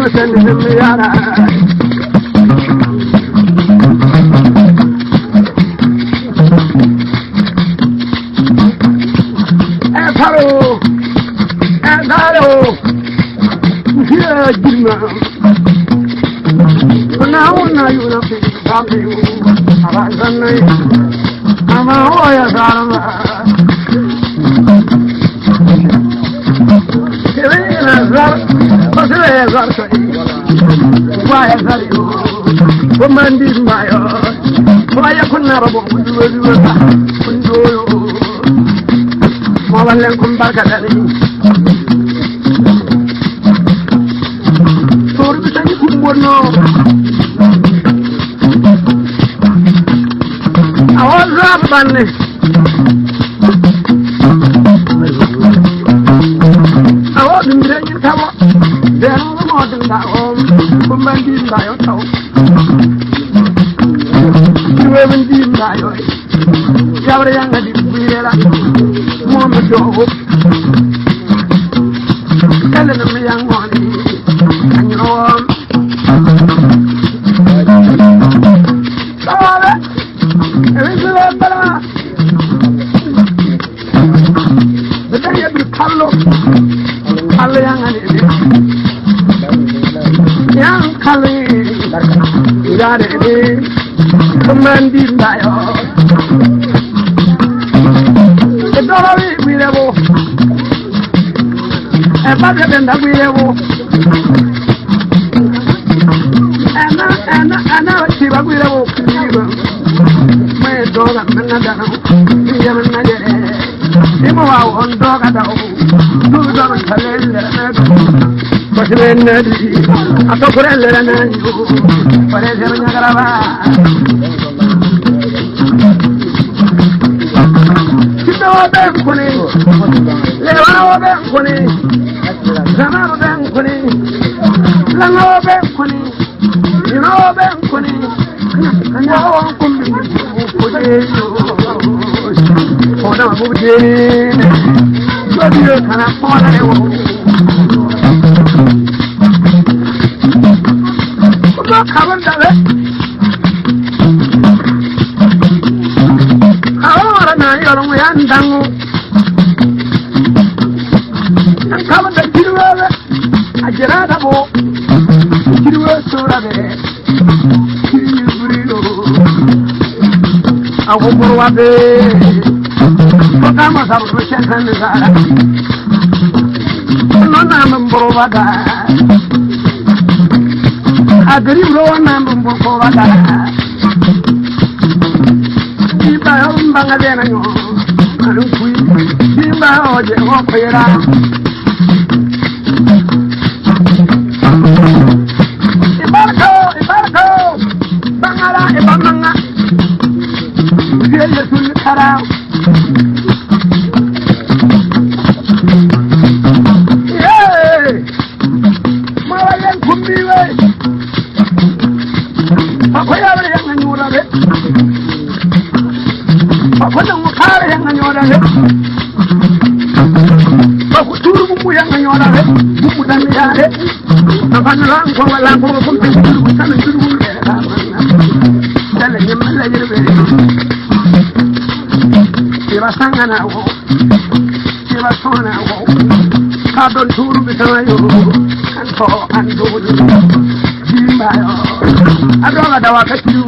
send him Yana. Here, Jimmy. Now, you know, something. I'm a lawyer. Why is that you? Woman, this my why I could never go to Mother, come back at me. So, you would know. I was robbed by this. I wasn't ready to come up. Then all the morning that home, woman did by yourself. You haven't been by your Yabba Young had it weird. Mama Joe. Telling them young money. And you know, the day you be Carlo, young and young Carly, you got it, commanding by all. The dollar we level, a better than that we level. And now she will be able to leave. My dog and another, on dog at all. Two dollars a little, but then I took a little and you, but it's having a grava. You know, them funny, they are them funny, some of them funny, some of them funny. You know, them funny, and now I'm coming for you. For the movie, so you can afford it. Look, haven't done it. However, now you're on my hand down. And come and get you over. I get out of all. You were so ready. I won't go away. But I must have a chance and desire. No, I'm a brovada. I believe no one I'm a brovada. Keep my own Bangadena. I don't quit. Keep my own walk around. Bangala, Yes, we cut out. Yeah, Malayan could be right. Whatever young and you would have it. But what don't carry young and you would have it. But what do you young and you would have it? Who would have it? I'm going to run for a lamp or something to do with something to do with it. Telling him a little bit. Give us an hour. Give us 1 hour. Carbon tool beside you. And for and do you. I don't know what to do.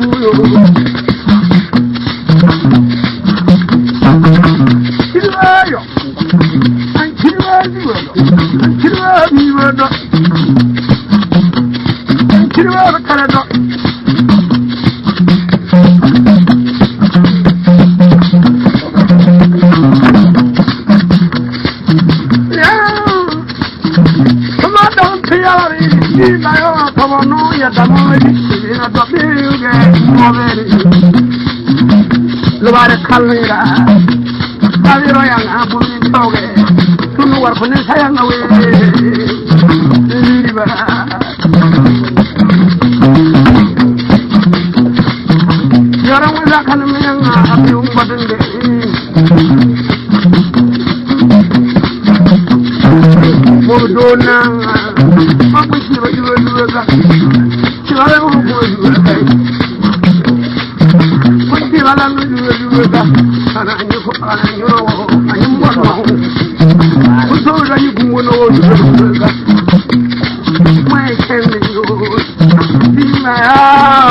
Luar kalira, kaliro yang ampun toge, tunu war punya sayang awe, liba. Jarang melakukan yang api umpatan deh. Bodona. Apa sih baju kan? Siapa yang mau kan? Kunci malam kan? Anak ini kok anak ini mau. Untuk lagi bunga kan? Mai kendi di maya.